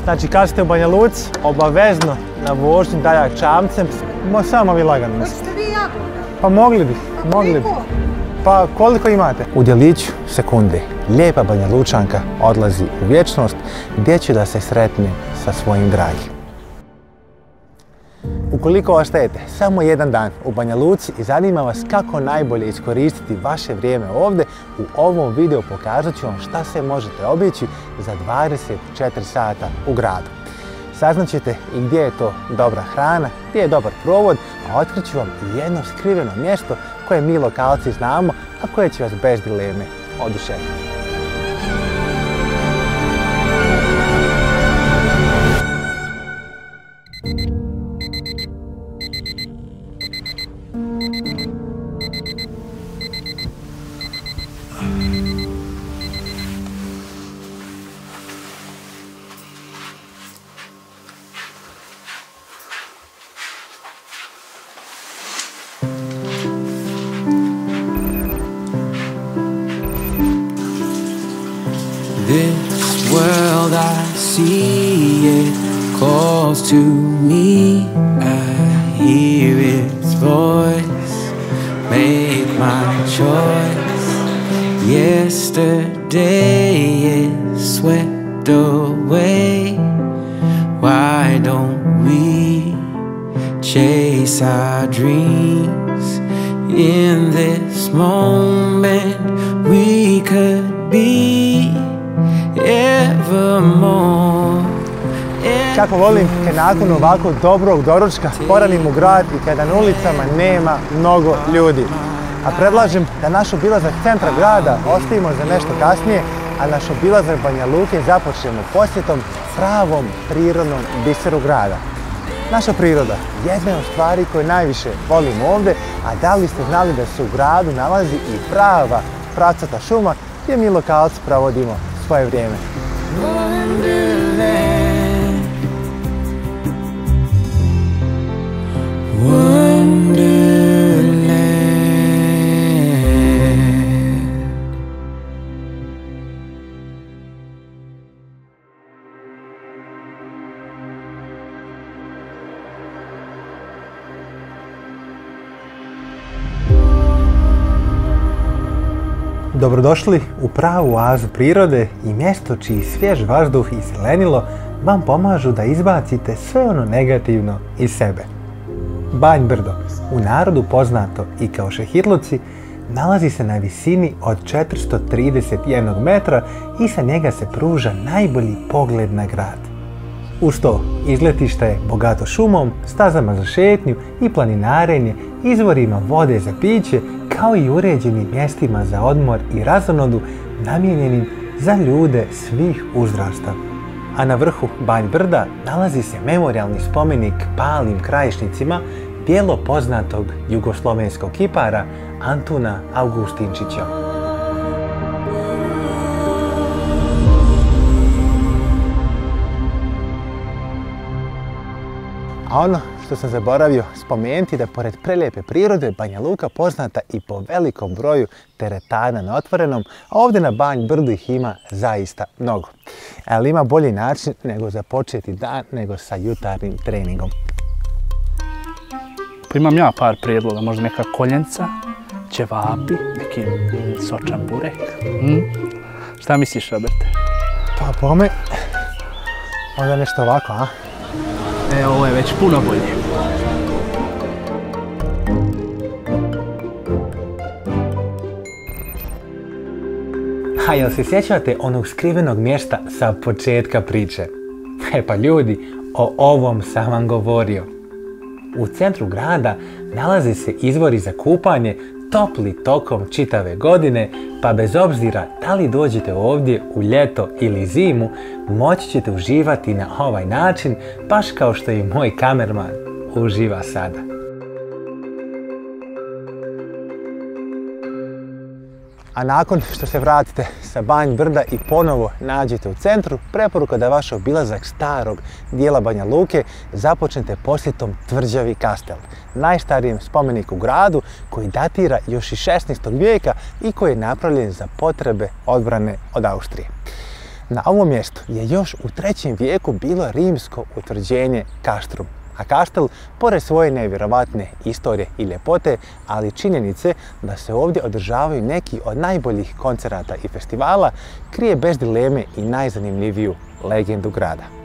Znači kad ste u Banja Luci, obavezno na vožnju Daljak Čamcem, samo vi lagano. Hoćete vi jako? Pa mogli bi. Pa koliko imate? U djeliću sekunde lijepa Banja Lučanka odlazi u vječnost gdje će da se sretne sa svojim dragim. Ukoliko ostajete samo jedan dan u Banja Luci i zanima vas kako najbolje iskoristiti vaše vrijeme ovdje, u ovom videu pokazat ću vam šta se možete obići za 24 sata u gradu. Saznaćete i gdje je to dobra hrana, gdje je dobar provod, a otkrit ću vam i jedno skriveno mjesto koje mi lokalci znamo, a koje će vas bez dileme oduševiti. This world I see, it calls to me. I hear its voice, make my choice. Yesterday is swept away. Why don't we chase our dreams? In this moment we could be evermore. Kako volim kad nakon ovako dobrog doručka poranim u grad i kada na ulicama nema mnogo ljudi. A predlažem da naš obilazak centra grada ostavimo za nešto kasnije, a naš obilazak Banja Luke započnemo posjetom pravom prirodnom biseru grada. Naša priroda jedna je od stvari koje najviše volim ovdje, a da li ste znali da se u gradu nalazi i prava pravcata šuma gdje mi lokalci provodimo svoje vrijeme. Dobrodošli u pravu oazu prirode i mjesto čiji svjež vazduh i zelenilo vam pomažu da izbacite sve ono negativno iz sebe. Banj Brdo, u narodu poznato i kao Šehidluci, nalazi se na visini od 431 metra i sa njega se pruža najbolji pogled na grad. Uz to, izletište je bogato šumom, stazama za šetnju i planinarenje, izvorima vode za piće, kao i uređenim mjestima za odmor i razonodu namijenjenim za ljude svih uzrasta. A na vrhu Banj Brda nalazi se memorijalni spomenik palim krajišnicima bijelo poznatog jugoslovenskog kipara Antuna Augustinčića. A ono što sam zaboravio spomenuti da pored prelijepe prirode Banja Luka poznata i po velikom broju teretana na otvorenom, a ovdje na Banj Brdu ih ima zaista mnogo. Ali ima bolji način nego započeti dan nego sa jutarnjim treningom. Imam ja par prijedloga, možda neka koljenca, ćevapi, neki sočan burek. Šta misliš, Roberte? Pa pome, onda nešto ovako, a? Ovo je već puno bolje. A jel se sjećate onog skrivenog mjesta sa početka priče? Pa ljudi, o ovom sam vam govorio. U centru grada nalaze se izvori za kupanje, topli tokom čitave godine, pa bez obzira da li dođete ovdje u ljeto ili zimu, moći ćete uživati na ovaj način, baš kao što i moj kamerman uživa sada. A nakon što se vratite sa Banj Brda i ponovo nađete u centru, preporuka da vaš obilazak starog dijela Banja Luke započnete posjetom Tvrđavi kastel, najstarijem spomeniku u gradu koji datira još iz 16. vijeka i koji je napravljen za potrebe odbrane od Austrije. Na ovom mjestu je još u 3. vijeku bilo rimsko utvrđenje Castrum, a Kastel, pored svoje nevjerovatne istorije i ljepote, ali činjenice da se ovdje održavaju neki od najboljih koncerata i festivala, krije bez dileme i najzanimljiviju legendu grada.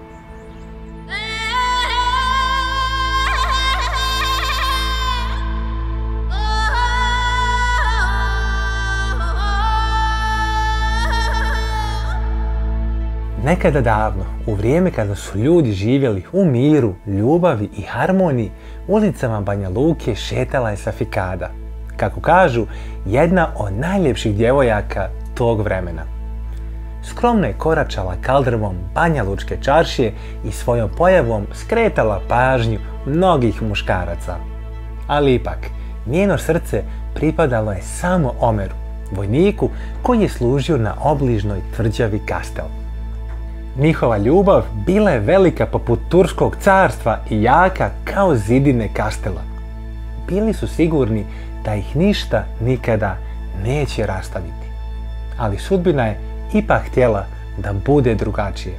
Nekada davno, u vrijeme kada su ljudi živjeli u miru, ljubavi i harmoniji, ulicama Banja Luke šetala je Safikada, kako kažu, jedna od najljepših djevojaka tog vremena. Skromno je koračala kaldrmom Banja Lučke čaršije i svojom pojavom skretala pažnju mnogih muškaraca. Ali ipak, njeno srce pripadalo je samo Omeru, vojniku koji je služio na obližnoj tvrđavi Kastel. Njihova ljubav bila je velika poput Turskog carstva i jaka kao zidine Kastela. Bili su sigurni da ih ništa nikada neće rastaviti. Ali sudbina je ipak htjela da bude drugačije.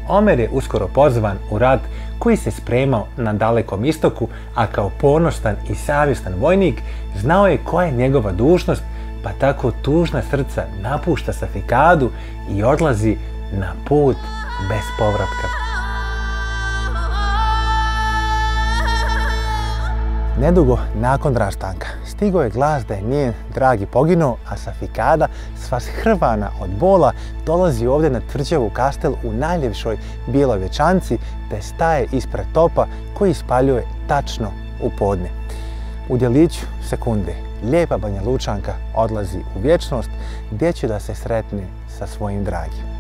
Omer je uskoro pozvan u rat koji se spremao na Dalekom istoku, a kao ponosan i savjestan vojnik znao je koja je njegova dužnost, pa tako tužna srca napušta Safikadu i odlazi na put bez povratka. Nedugo nakon rastanka stigao je glas da je njen dragi poginuo, a Safikada, sva shrvana od bola, dolazi ovdje na tvrđavu Kastel u najljepšoj bijeloj vječanci te staje ispred topa koji ispaljuje tačno u podne. U djeliću sekunde lijepa Banja Lučanka odlazi u vječnost gdje će da se sretne sa svojim dragim.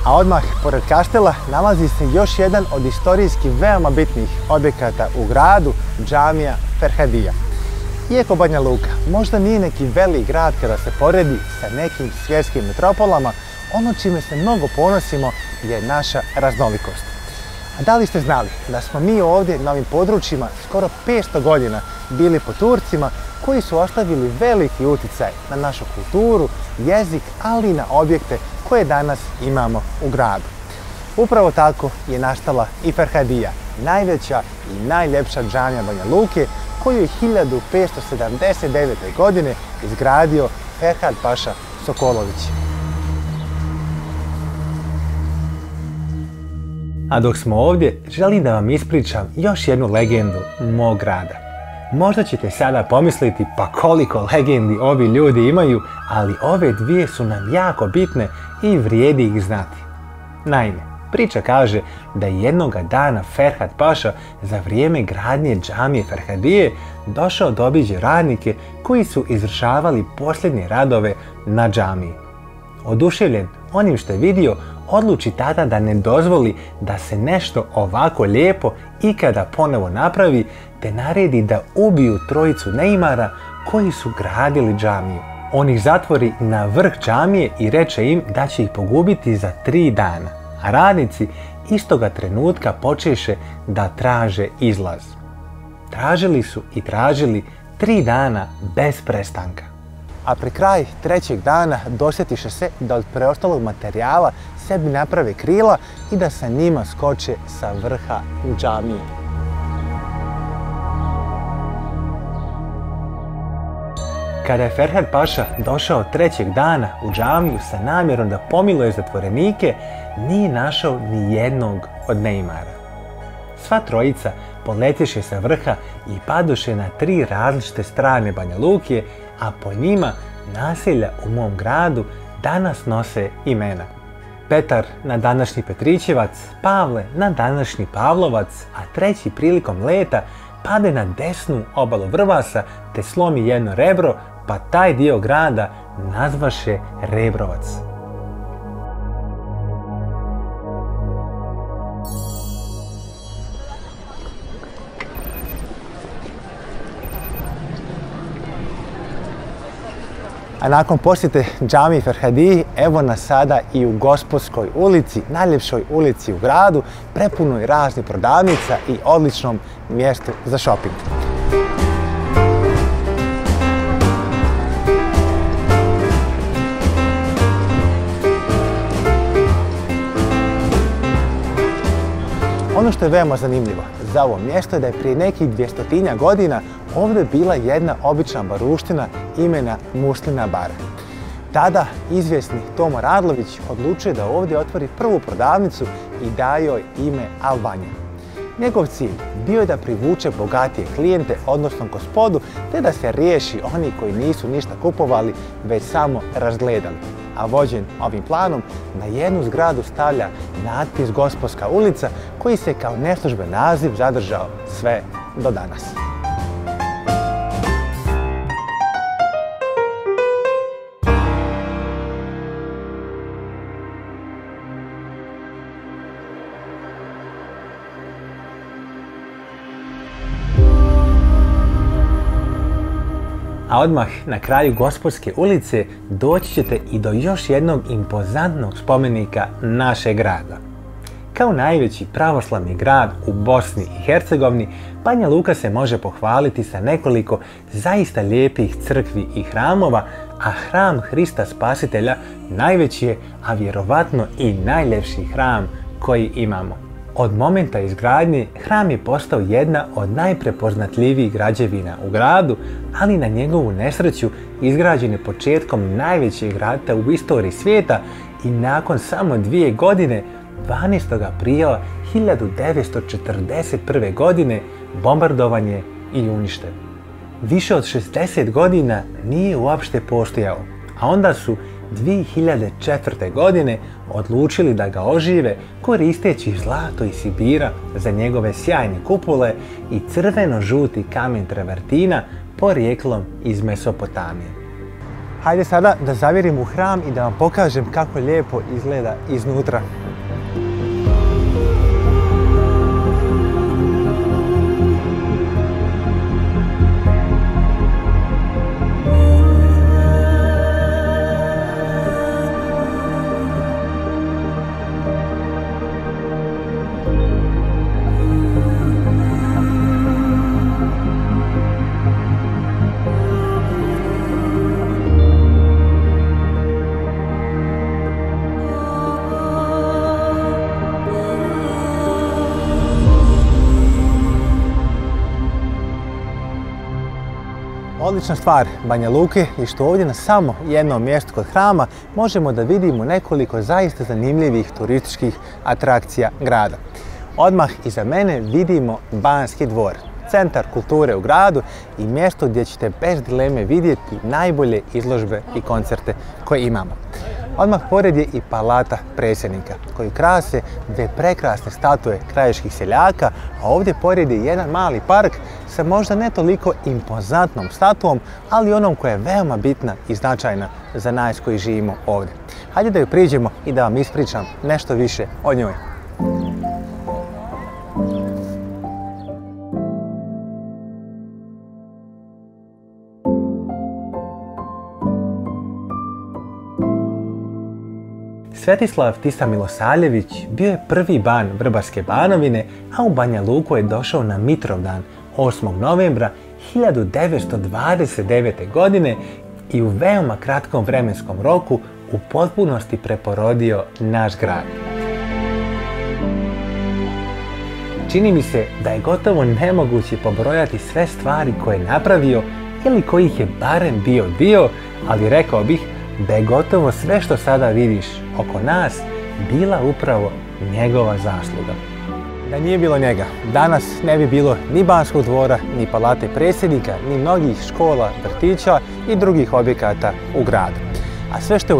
A odmah pored Kastela nalazi se još jedan od istorijski veoma bitnih objekata u gradu, džamija Ferhadija. Iako Banja Luka možda nije neki velik grad kada se poredi sa nekim svjetskim metropolama, ono čime se mnogo ponosimo je naša raznolikost. A da li ste znali da smo mi ovdje na ovim područjima skoro 500 godina bili pod Turcima koji su ostavili veliki utjecaj na našu kulturu, jezik, ali i na objekte koje danas imamo u gradu. Upravo tako je nastala i Ferhadija, najveća i najljepša džamija Banja Luke, koju je 1579. godine izgradio Ferhat Paša Sokolović. A dok smo ovdje, želim da vam ispričam još jednu legendu mog grada. Možda ćete sada pomisliti pa koliko legendi ovi ljudi imaju, ali ove dvije su nam jako bitne i vrijedi ih znati. Naime, priča kaže da je jednoga dana Ferhat Paša za vrijeme gradnje džamije Ferhadije došao da obiđe radnike koji su izvršavali posljednje radove na džamiji. Oduševljen onim što je vidio, odluči tada da ne dozvoli da se nešto ovako lijepo ikada ponovo napravi, te naredi da ubiju trojicu neimara koji su gradili džamiju. On ih zatvori na vrh džamije i reče im da će ih pogubiti za 3 dana, a radnici istoga trenutka počeše da traže izlaz. Tražili su i tražili 3 dana bez prestanka. A pri kraj 3. dana dosjetiše se da od preostalog materijala sebi naprave krila i da sa njima skoče sa vrha džamije. Kada je Ferhat Paša došao 3. dana u džamiju sa namjerom da pomiluje zatvorenike, nije našao ni jednog od neimara. Sva trojica poletješe sa vrha i padoše na 3 različite strane Banja Luke, a po njima naselja u mom gradu danas nose imena. Petar na današnji Petrićevac, Pavle na današnji Pavlovac, a treći prilikom leta pade na desnu obalu Vrbasa te slomi jedno rebro, pa taj dio grada nazvaše Rebrovac. A nakon posjete džamiji Ferhadiji, evo nas sada i u Gospodskoj ulici, najljepšoj ulici u gradu, prepunoj raznih prodavnica i odličnom mjestu za šoping. Ono što je veoma zanimljivo za ovo mjesto je da je prije nekih 200 godina ovdje bila jedna obična baruština imena Muslina bara. Tada izvjesni Tomo Radlović odlučio da ovdje otvori prvu prodavnicu i daje joj ime Albanija. Njegov cilj bio je da privuče bogatije klijente, odnosno gospodu, te da se riješi oni koji nisu ništa kupovali, već samo razgledali. A vođen ovim planom, na jednu zgradu stavlja natpis Gospodska ulica, koji se kao neslužben naziv zadržao sve do danas. A odmah na kraju Gospodske ulice doći ćete i do još jednog impozantnog spomenika našeg grada. Kao najveći pravoslavni grad u Bosni i Hercegovini, Banja Luka se može pohvaliti sa nekoliko zaista lijepih crkvi i hramova, a hram Hrista Spasitelja najveći je, a vjerovatno i najljepši hram koji imamo. Od momenta izgradnje hram je postao jedna od najprepoznatljivijih građevina u gradu, ali na njegovu nesreću izgrađen je početkom najvećeg rata u istoriji svijeta i nakon samo 2 godine, 12. aprila 1941. godine, bombardovan je i uništen. Više od 60 godina nije uopšte postojao, a onda su 2004. godine odlučili da ga ožive koristeći zlato iz Sibira za njegove sjajne kupole i crveno-žuti kamen travertina porijeklom iz Mesopotamije. Hajde sada da zavjerim u hram i da vam pokažem kako lijepo izgleda iznutra. Odlična stvar Banja Luke je što ovdje na samo jednom mjestu kod hrama možemo da vidimo nekoliko zaista zanimljivih turističkih atrakcija grada. Odmah iza mene vidimo Banski dvor, centar kulture u gradu i mjesto gdje ćete bez dileme vidjeti najbolje izložbe i koncerte koje imamo. Odmah pored je i palata predsjednika, koji krase 2 prekrasne statue krajiških seljaka, a ovdje pored je jedan mali park sa možda ne toliko impozantnom statuom, ali onom koja je veoma bitna i značajna za nas koji živimo ovdje. Hajde da ju priđemo i da vam ispričam nešto više o njoj. Svetislav Tisa Milosavljević bio je prvi ban Vrbarske Banovine, a u Banja Luku je došao na Mitrovdan 8. novembra 1929. godine i u veoma kratkom vremenskom roku u potpunosti preporodio naš grad. Čini mi se da je gotovo nemoguće pobrojati sve stvari koje je napravio ili kojih je barem bio dio, ali rekao bih da je gotovo sve što sada vidiš oko nas bila upravo njegova zasluga. Da nije bilo njega, danas ne bi bilo ni Banskog dvora, ni palate predsjednika, ni mnogih škola, vrtića i drugih objekata u gradu. A sve što je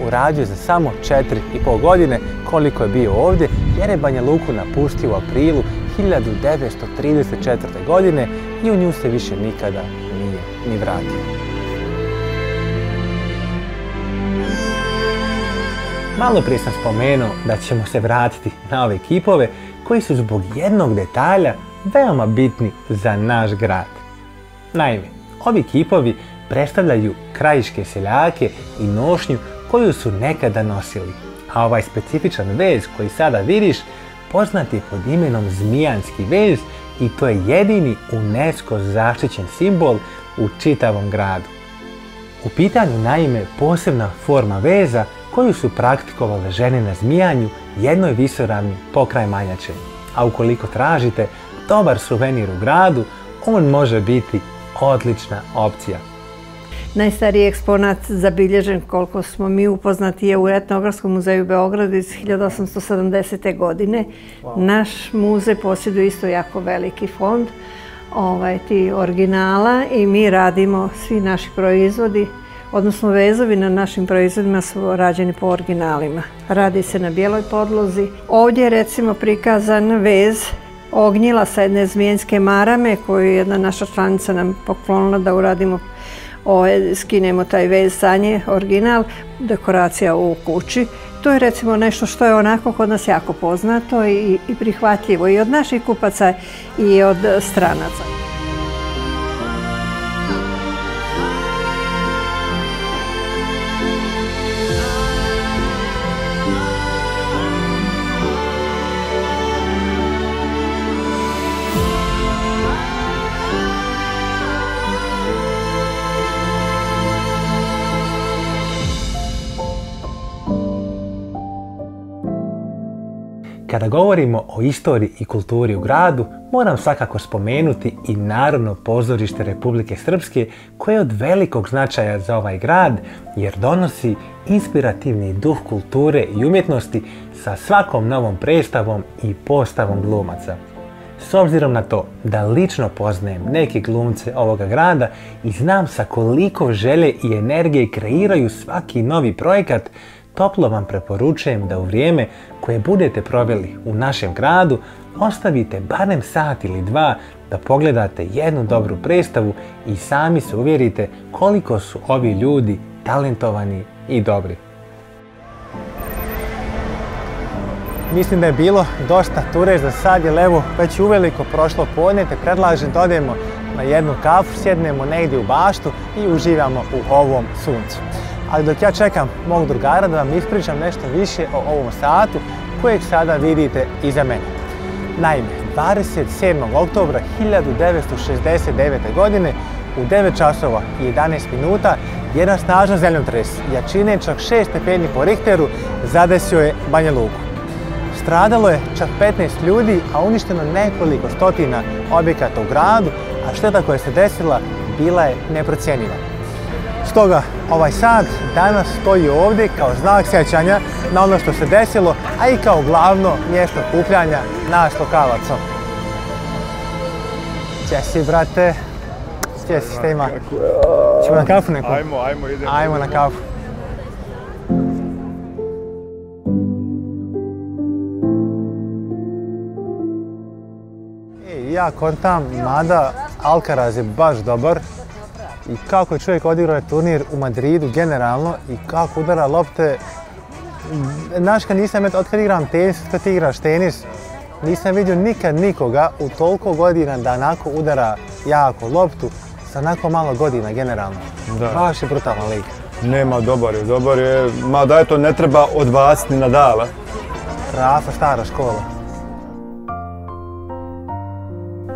uradio je za samo 4,5 godine koliko je bio ovdje, jer je Banja Luku napustio u aprilu 1934. godine i u nju se više nikada nije ni vratio. Malo prije sam spomenuo da ćemo se vratiti na ove kipove koji su zbog jednog detalja veoma bitni za naš grad. Naime, ovi kipovi predstavljaju krajiške seljake i nošnju koju su nekada nosili. A ovaj specifičan vez koji sada vidiš poznat je pod imenom zmijanski vez i to je jedini UNESCO zaštićen simbol u čitavom gradu. U pitanju naime posebna forma veza koju su praktikovale žene na Zmijanju, jednoj visoravni pokraj Manjače. A ukoliko tražite dobar suvenir u gradu, on može biti odlična opcija. Najstariji eksponat zabilježen, koliko smo mi upoznati, je u Etnografskom muzeju Beogradu iz 1870. godine. Naš muzej posjeduje isto jako veliki fond ti originala i mi radimo, svi naši proizvodi, odnosno vezovi na našim proizvodima su rađeni po originalima. Radi se na bijeloj podlozi. Ovdje je recimo prikazan vez ognjila sa jedne zmijenske marame koju je jedna naša članica nam poklonila da uradimo, skinemo taj vez sa nje, original, dekoracija u kući. To je recimo nešto što je onako kod nas jako poznato i prihvatljivo i od naših kupaca i od stranaca. Kada govorimo o istoriji i kulturi u gradu, moram svakako spomenuti i Narodno pozorište Republike Srpske koje je od velikog značaja za ovaj grad jer donosi inspirativni duh kulture i umjetnosti sa svakom novom predstavom i postavom glumaca. S obzirom na to da lično poznajem neke glumce ovoga grada i znam sa koliko želje i energije kreiraju svaki novi projekat, toplo vam preporučujem da u vrijeme koje budete proveli u našem gradu ostavite barem sat ili dva da pogledate jednu dobru predstavu i sami se uvjerite koliko su ovi ljudi talentovani i dobri. Mislim da je bilo dosta ture za sad, jer evo već uveliko prošlo podne, te predlažem da odemo na jednu kafu, sjednemo negdje u baštu i uživamo u ovom suncu. Ali dok ja čekam mog drugara da vam ispričam nešto više o ovom satu kojeg sada vidite iza mene. Naime, 27. oktobra 1969. godine u 9 časova i 11 minuta jedan snažan zemljotres jačine čak 6 stepeni po Richteru zadesio je Banja Luku. Stradalo je čak 15 ljudi, a uništeno nekoliko stotina objekata u gradu, a šteta koja se desila bila je neprocjenjiva. Stoga ovaj sat danas stoji ovdje kao znak sjećanja na ono što se desilo, a i kao glavno mjesto okupljanja nas lokalaca. Gdje si, brate? Gdje si, šta ima? Ćemo na kafu neku? Idemo. Ajmo na kafu. Ja kontam, mada Alcaraz je baš dobar i kako je čovjek odigrao turnir u Madridu generalno i kako udara lopte. Znaš, kad nisam, otkad igram tenis, kad ti igraš tenis, nisam vidio nikad nikoga u toliko godina da onako udara jako loptu sa onako malo godina generalno. Da. Baš je brutalan lik. Nema, dobar je, mada eto ne treba odbaciti Nadala. Rafa, stara škola.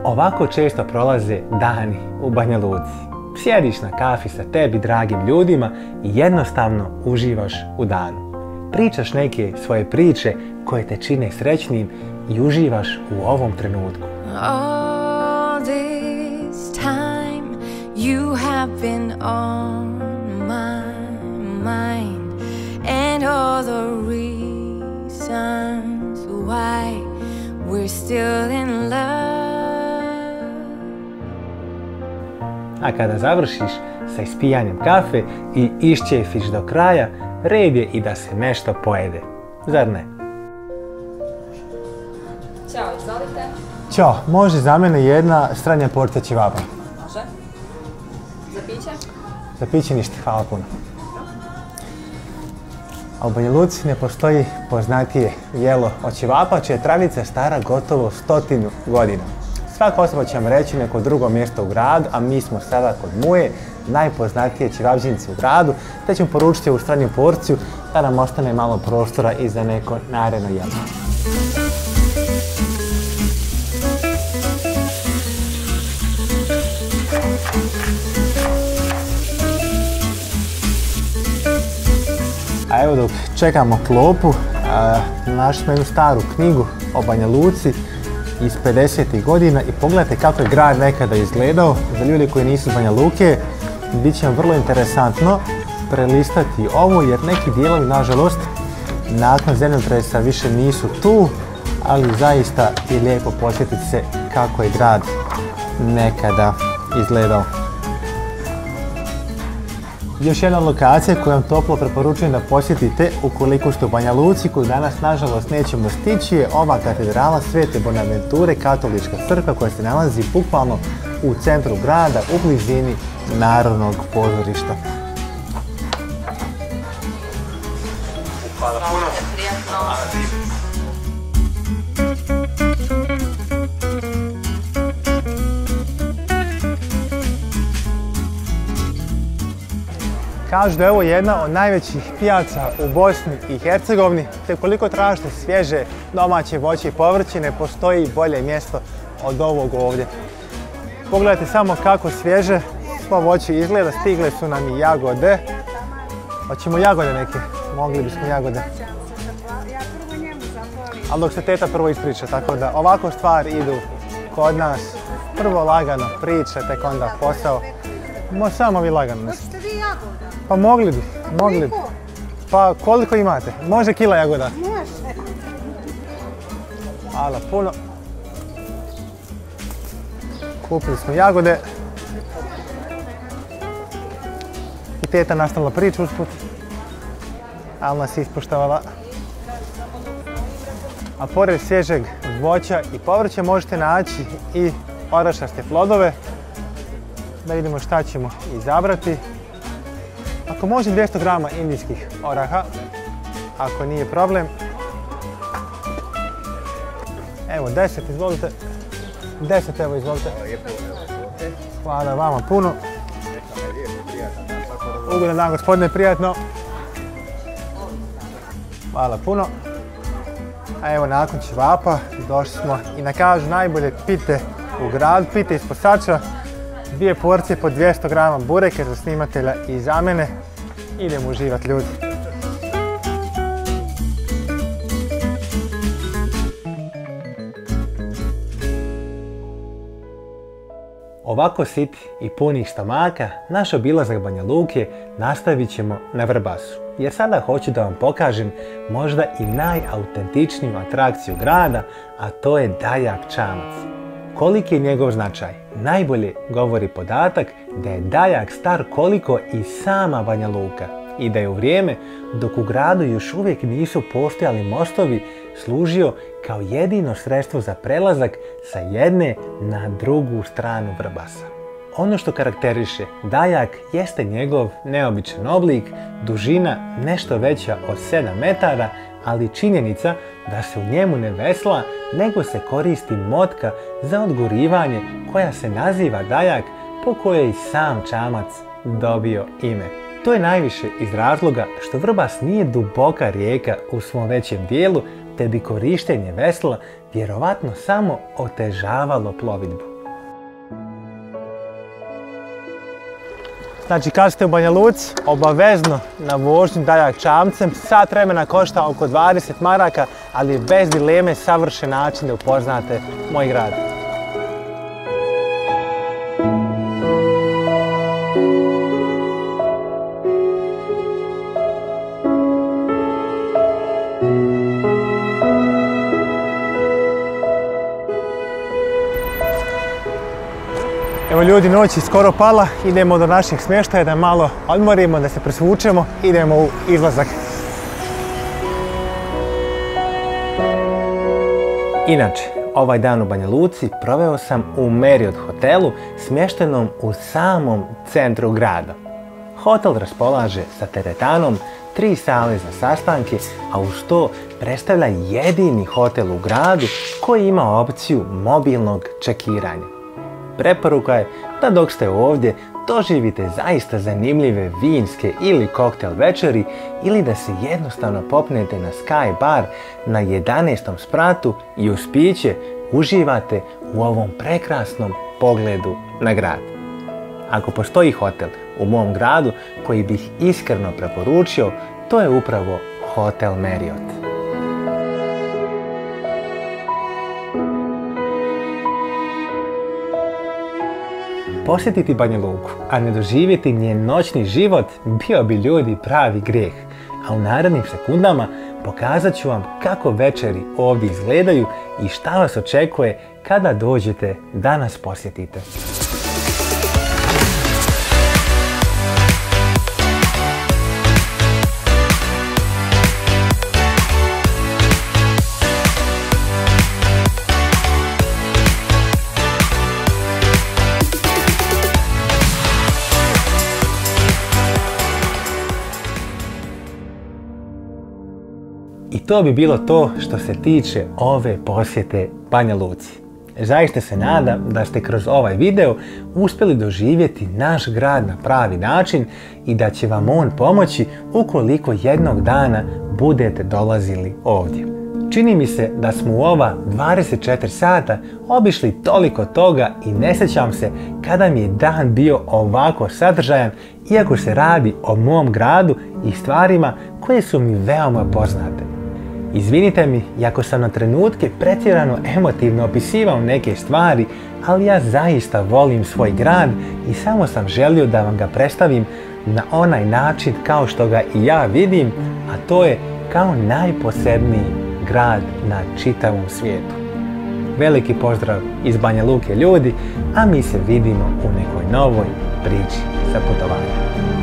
Ovako često prolaze dani u Banja Luci. Sjediš na kafi sa tebi dragim ljudima i jednostavno uživaš u danu. Pričaš neke svoje priče koje te čine srećnim i uživaš u ovom trenutku. All this time you have been on my mind and all the reasons why we're still in love. A kada završiš sa ispijanjem kafe i išćefiš do kraja, red je i da se nešto pojede. Zar ne? Ćao, izvolite. Ćao, može za mene jedna srednja porcija ćevapa. Može. Za piće? Za piće ništa, hvala puno. A u Banja Luci ne postoji poznatije jelo od ćevapa, čija je tradicija stara gotovo 100 godina. Svaka osoba će vam reći neko drugo mjesto u gradu, a mi smo sada kod Muje, najpoznatije ćevabdžinice u gradu, te ćemo poručiti u stranju porciju da nam ostane malo prostora i za neko naredno jelo. A evo dok čekamo klopu, našli smo jednu staru knjigu o Banja Luci iz 50. godina i pogledajte kako je grad nekada izgledao. Za ljudi koji nisu iz Banja Luke, bit će vam vrlo interesantno prelistati ovo jer neki dijelovi, nažalost, nakon zemljotresa više nisu tu, ali zaista je lijepo posjetiti se kako je grad nekada izgledao. Još jedna lokacija koju vam toplo preporučujem da posjetite ukoliko ste u Banja Luci, koju danas nažalost nećemo stići, je ova katedrala Svete Bonaventure, katolička crkva koja se nalazi bukvalno u centru grada, u blizini Narodnog pozorišta. Hvala puno. Kažu da je ovo jedna od najvećih pijaca u Bosni i Hercegovini, te koliko tražite svježe domaće voće i povrće, ne postoji bolje mjesto od ovog ovdje. Pogledajte samo kako svježe svo voće izgleda, stigle su nam i jagode. Hoćemo jagode neke? Mogli bismo jagode. Ali dok se teta prvo ispriča, tako da ovako stvari idu kod nas. Prvo lagano priča, tek onda posao. Samo vi lagano. Hoćete vi jagoda? Pa mogli bi. Pa koliko imate? Može kila jagoda? Može. Hvala puno. Kupili smo jagode. I teta nastavila priču usput. Ali nas ispoštovala. A pored svježeg voća i povrća možete naći i orašaste plodove. Da vidimo šta ćemo izabrati. Ako može 200 grama indijskih oraha, ako nije problem. Evo 10, izvolite. 10, evo izvolite. Hvala vama puno. Ugodan dan gospodine, prijatno. Hvala puno. A evo nakon ćevapa došli smo i na kažu najbolje pite u gradu, pite iz Posača. 2 porcije po 200 grama bureka za snimatelja i za mene. Idemo uživati ljudi. Ovako siti i punih stomaka, naš obilazak Banja Luke nastavit ćemo na Vrbasu. Jer sada hoću da vam pokažem možda i najautentičniju atrakciju grada, a to je Dajak čamac. Koliki je njegov značaj? Najbolje govori podatak da je Dajak star koliko i sama Banja Luka i da je u vrijeme dok u gradu još uvijek nisu postojali mostovi služio kao jedino sredstvo za prelazak sa jedne na drugu stranu Vrbasa. Ono što karakteriše Dajak jeste njegov neobičan oblik, dužina nešto veća od 7 metara, ali činjenica da se u njemu ne vesla, nego se koristi motka za odgurivanje koja se naziva Dajak, po kojoj i sam čamac dobio ime. To je najviše iz razloga što Vrbas nije duboka rijeka u svom većem dijelu, te bi korištenje vesla vjerovatno samo otežavalo plovidbu. Znači kad ste u Banja Luci, obavezno na vožnju Dajak čamcem, sat vremena košta oko 20 maraka, ali je bez dileme savršen način da upoznate moj grad. Evo ljudi, noć je skoro pala, idemo do našeg smještaja da malo odmorimo, da se presvučemo, idemo u izlazak. Inače, ovaj dan u Banja Luci proveo sam u Marriott hotelu smještenom u samom centru grada. Hotel raspolaže sa teretanom, 3 sale za sastanke, a uz to predstavlja jedini hotel u gradu koji ima opciju mobilnog čekiranja. Preporuka je da dok ste ovdje doživite zaista zanimljive vinske ili koktel večeri ili da se jednostavno popnete na Sky Bar na 11. spratu i uz piće uživate u ovom prekrasnom pogledu na grad. Ako postoji hotel u mom gradu koji bih iskreno preporučio, to je upravo Hotel Marriott. Posjetiti Banja Luku, a ne doživjeti njen noćni život bio bi ljudi pravi grijeh, a u narednim sekundama pokazat ću vam kako večeri ovdje izgledaju i šta vas očekuje kada dođete da nas posjetite. I to bi bilo to što se tiče ove posjete Banja Luci. Zaista se nadam da ste kroz ovaj video uspjeli doživjeti naš grad na pravi način i da će vam on pomoći ukoliko jednog dana budete dolazili ovdje. Čini mi se da smo u ova 24 sata obišli toliko toga i ne sjećam se kada mi je dan bio ovako sadržajan, iako se radi o mom gradu i stvarima koje su mi veoma poznate. Izvinite mi ako sam na trenutke pretjerano emotivno opisivao neke stvari, ali ja zaista volim svoj grad i samo sam želio da vam ga predstavim na onaj način kao što ga i ja vidim, a to je kao najposebniji grad na čitavom svijetu. Veliki pozdrav iz Banja Luke ljudi, a mi se vidimo u nekoj novoj priči za putovanje.